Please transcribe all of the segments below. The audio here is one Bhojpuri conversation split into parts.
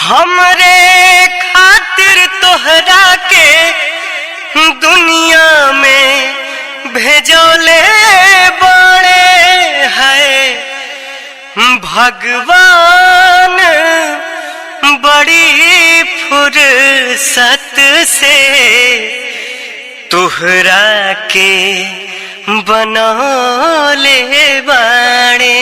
हमरे खातिर तोहरा के दुनिया में भेजोले बड़े है भगवान बड़ी फुर्सत से तोहरा के बनौले बाड़े।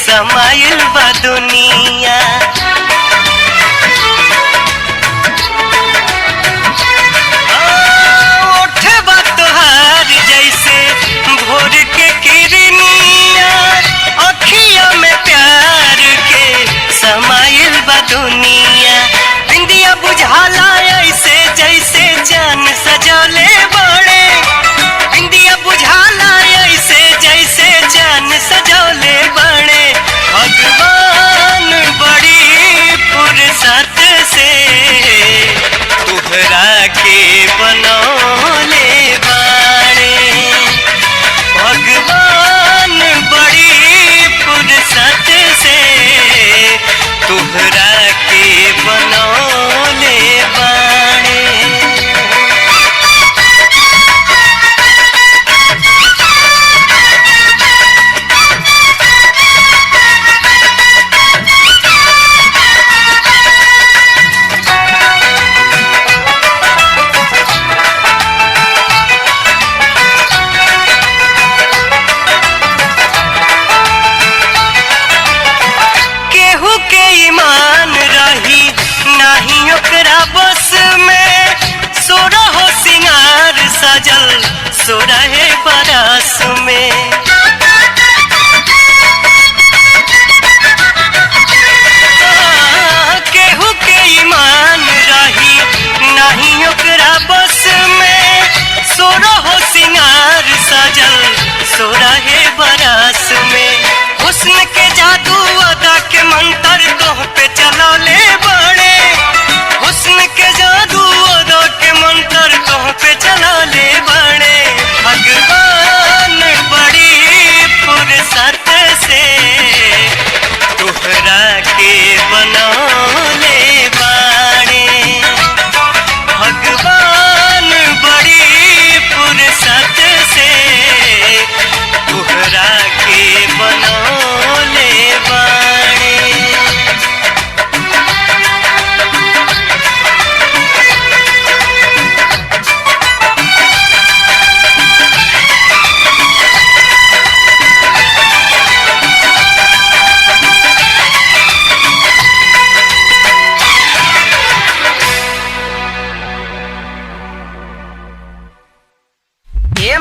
समाइल बा दुनिया ओठबा तोहार जैसे भोर के किरनिया अखिया में प्यार के समाइल बा दुनिया। बिंदिया बुझाला ऐसे जैसे चान सजौले बड़े, बिंदिया बुझाला ऐसे जैसे चान सजौले बड़े। भगवान बड़ी फुर्सत से तोहरा के बनौले बाड़े। भगवान बड़ी फुर्सत से तोहरा के बनौले बाड़े। सजल सोरहे बरस में केहू के ईमान रही नहीं ओकरा बस में। सोरहो सिंगार सजल सोरहे बरस में। हुस्न के जादू अदा के मंतर तोह पे चलौले बड़े। हुस्न के जादू अदा के मंतर तोह पे चलौले बड़े। भगवान बड़ी फुर्सत से तोहरा के बनौले बाड़े। भगवान बड़ी फुर्सत से तोहरा के बनौले बाड़े।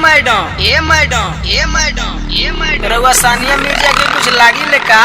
मैडम रउआ सानिया मिर्जा के कुछ लागी ले का?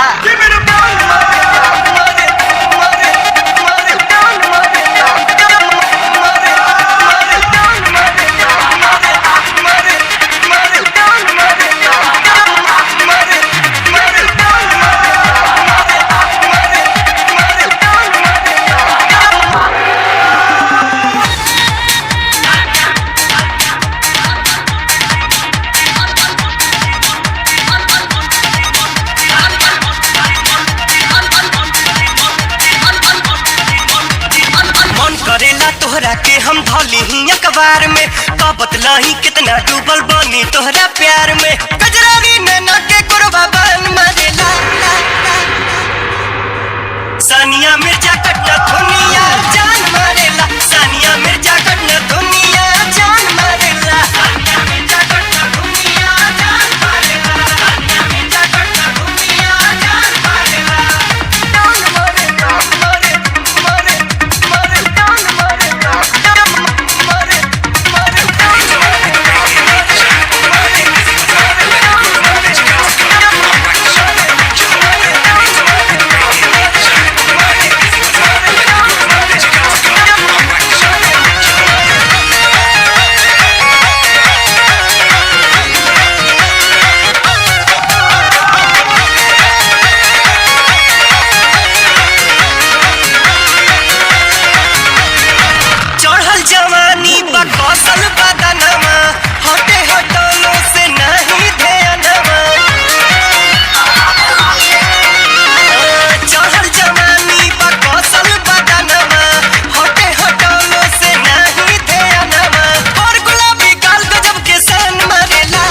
तोहरा के हम धौली ही अखबार में का बतलाही कितना डूबल बानी तोहरा प्यार में गजरानी नैना के गुरबा बन मरेला सानिया मिर्जा कटना दुनिया जान मारेला सानिया मिर्जा कटना दुनिया जान मारेला सानिया मिर्जा कटना दुनिया जान मारेला सानिया मिर्जा कटना दुनिया जान मारेला जान मारेला मारे मारे मारे जान मारेला मारे मारे चढ़ल जवानी बा कौशल बदनमा हटे हटोलो से नहीं ध्यानमा चढ़ल जवानी बा कौशल बदनमा हटे हटोलो से नहीं ध्यानमा और गुलाबी गाल गजब के सन मरेला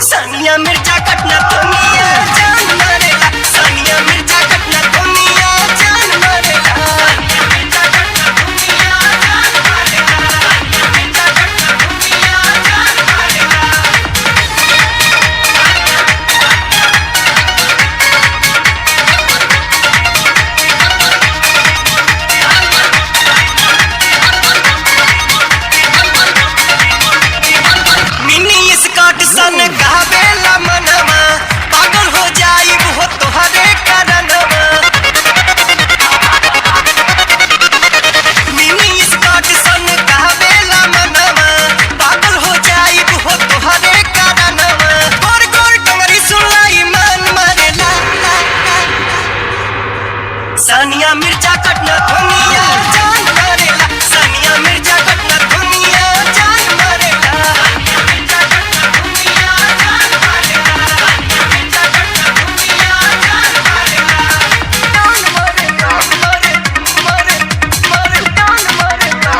सानिया मिर्जा कटना दुनिया जान मरेला सानिया मिर्जा कटना दुनिया जान मरेला सानिया मिर्जा कटना दुनिया जान मरेला सानिया मिर्जा कटना दुनिया जान मरेला मिनी स्कर्ट सन गावेला मनवा पागल हो जाइब हो तोहरे कारणवा मिनी स्कर्ट सन गावेला मनवा पागल हो जाइब हो तोहरे कारणवा गोर गोर टंगरी सुनाई मन मरेला सानिया मिर्जा कटना दुनिया जान मरेला सानिया मिर्जा कटना दुनिया जान मरेला सानिया मिर्जा कटना दुनिया जान मरेला सानिया मिर्जा कटना दुनिया जान मरेला जान मरेला मरे मरे मरे जान मरेला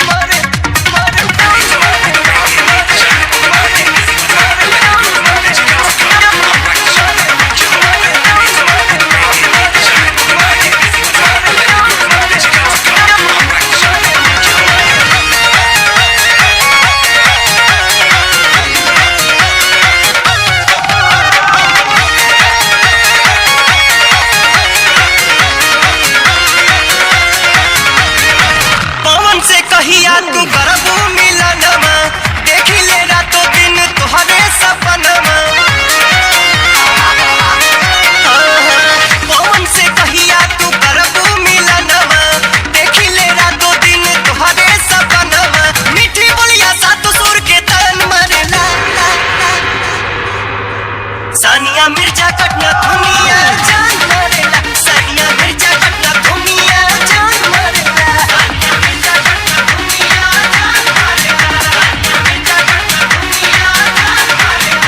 मरे मरे पवन से कहिया तू करबू मिलनमा देखी ले रातों दिन तोहरे सपनमा पवन से कहिया तू करबू मिलनमा देखी ले रातों दिन तोहरे सपनमा मीठी बोलिया सातु सुर के तन मरेला सानिया मिर्जा कटना दुनिया जान मरेला सानिया मिर्जा कटना दुनिया जान मरेला सानिया मिर्जा कटना दुनिया जान मरेला सानिया मिर्जा कटना दुनिया जान मरेला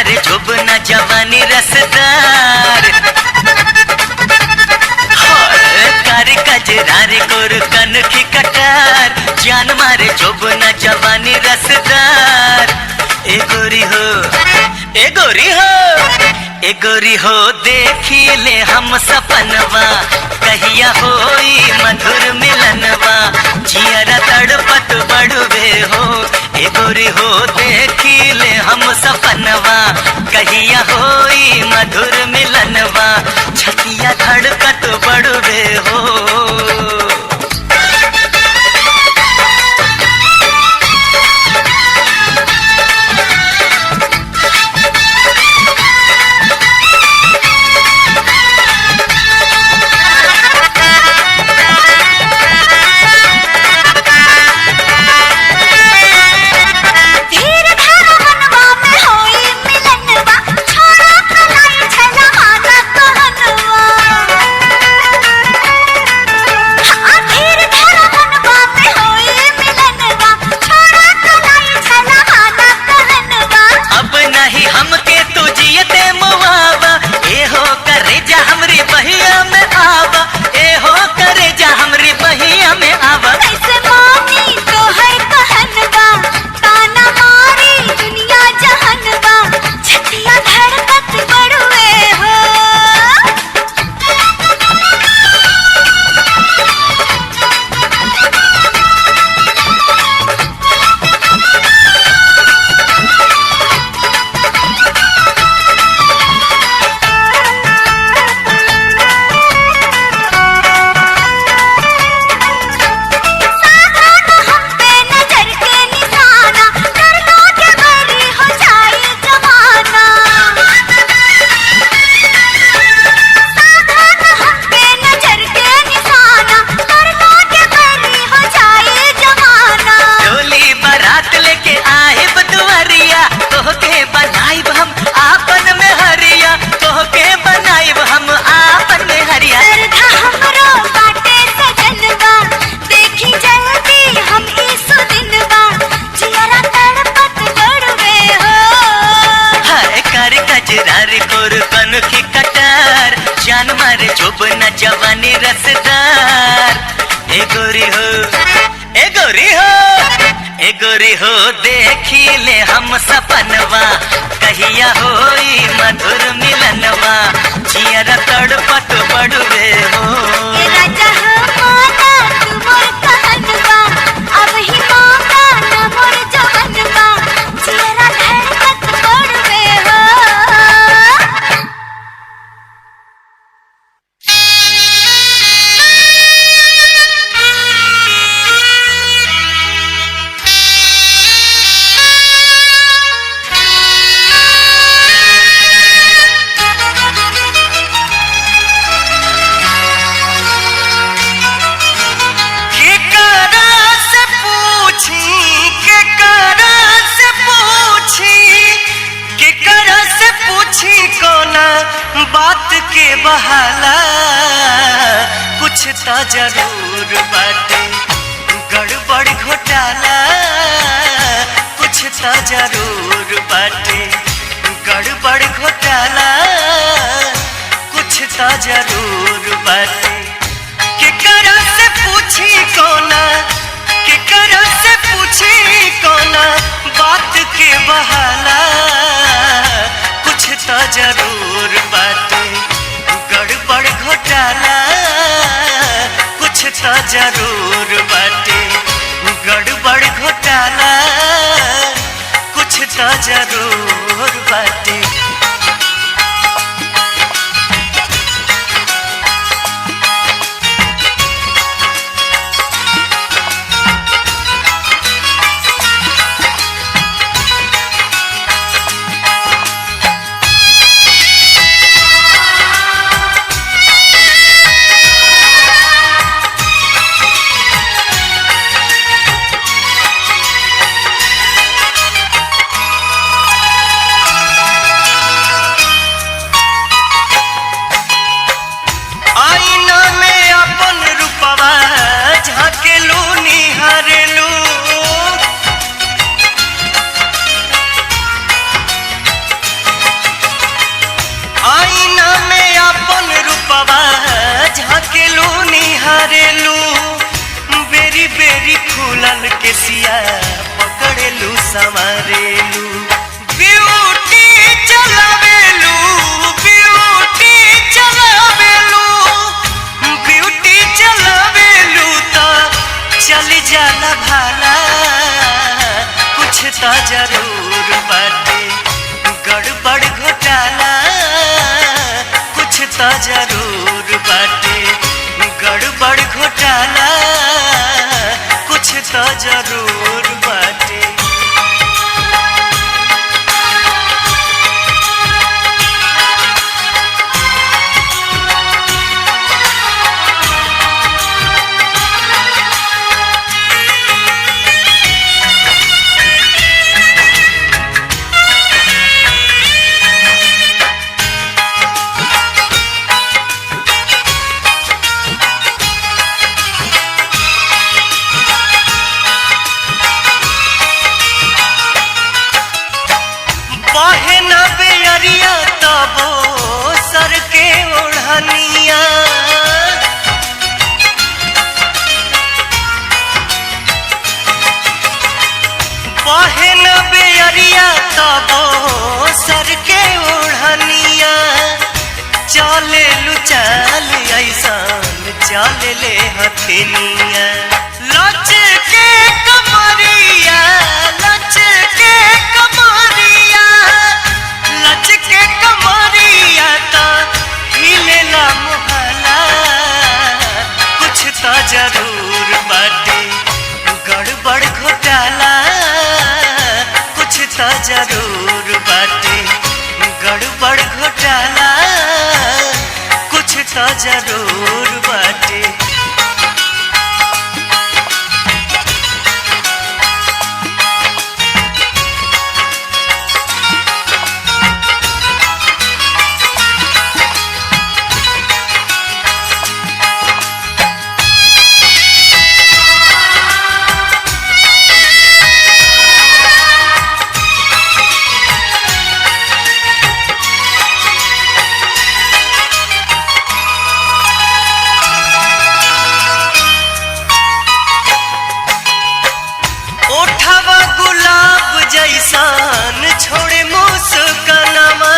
मारे जोबना जवानी रसदार कार कजरारे गोर कनखी कटार जान मारे जोबना जवानी रसदार ए गोरी हो ए गोरी हो ए गोरी हो देखी ले हम सपनवा कहिया होई मधुर मिलनवा जियरा तड़पत बड़वे हो ए गोरी हो देखी ले हम सपनवा कहिया होई मधुर मिलनवा छतिया धड़कत बड़वे हो जान मारे जोबना जवानी रसदार ए गोरी हो ए गोरी हो ए गोरी हो देखी ले हम सपनवा कहिया होई मधुर मिलनवा जियरा तड़पत बड़वे हो ए राजा हो माना तू मोर कहनवा अब ही मौका ना मोर जवनवा जियरा धड़कत बड़वे हो बात के बहाला कुछ तो जरूर बाटे गड़बड़ घोटाला कुछ तो जरूर बाटे गड़बड़ घोटाला कुछ तो जरूर बाटे केकरा से पूछी कोना केकरा से पूछी कोना बात के बहाला कुछ तो जरूर बाटे गड़बड़ घोटाला कुछ तो जरूर बाटे गड़बड़ घोटाला कुछ तो जरूर बाटे रूपवा झाकेलू निहारेलू बेरी बेरी खुलल के सिया पकड़ेलू संवारेलू ब्यूटी चलावेलू ब्यूटी चलावेलू ब्यूटी चलावेलू तो चल जाला भाला कुछ तो जरूर बाटे गड़बड़ घोटाला कुछ तो जरूर बाटे गड़बड़ घोटाला कुछ तो जरूर बाटे सर के ओढ़निया चले लू चल ऐसान चल ले हथेनिया लच के कमरिया लच के कमरिया लच के कमरिया तो हिलेला मोहला कुछ तो जरूर बाटे गड़बड़ घोटाला कुछ तो जरूर बाटे गड़बड़ घोटाला कुछ तो जरूर बाटे जैसान छोड़े मुस्कानमा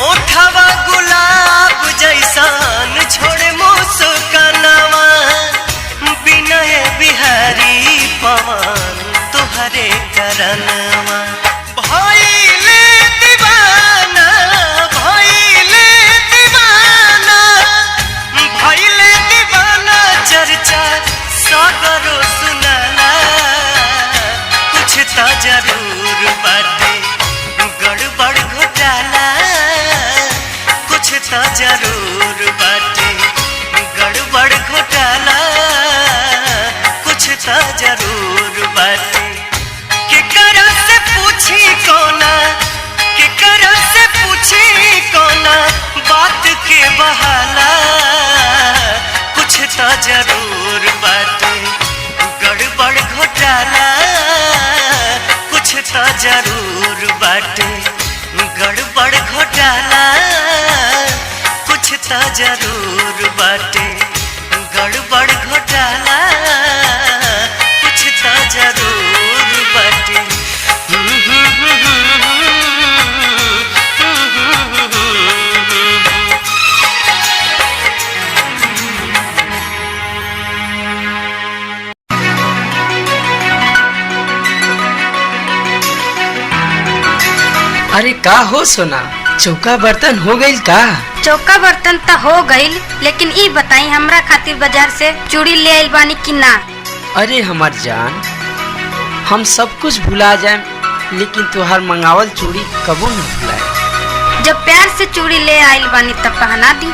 ओठवा गुलाब जैसान छोड़े मुस्कानमा बिनय बिहारी पवन तुहरे करनवा भइले दीवाना भइले दीवाना भइले चर्चा सागरो सुनाला कुछ तो जरूर बाटे गड़बड़ घोटाला कुछ तो जरूर बाटे गड़बड़ घोटाला कुछ तो जरूर बाटे केकरा से पूछी कोना केकरा से पूछी कोना बात के बहाला कुछ तो जरूर बाटे गड़बड़ घोटाला कुछ तो जरूर बाटे गड़बड़ घोटाला कुछ तो जरूर बाटे गड़बड़ घोटाला कुछ तो जरूर बाटे अरे का हो सोना चौका बर्तन हो गईल का? चौका बर्तन तो हो गईल, लेकिन ई बताई हमरा खातिर बाजार से चूड़ी ले आइल बानी कि ना? अरे हमार जान, हम सब कुछ भुला जाए लेकिन तुहार मंगावल चूड़ी कबो न भुलाए। जब प्यार से चूड़ी ले आइल बानी तब पहना दी।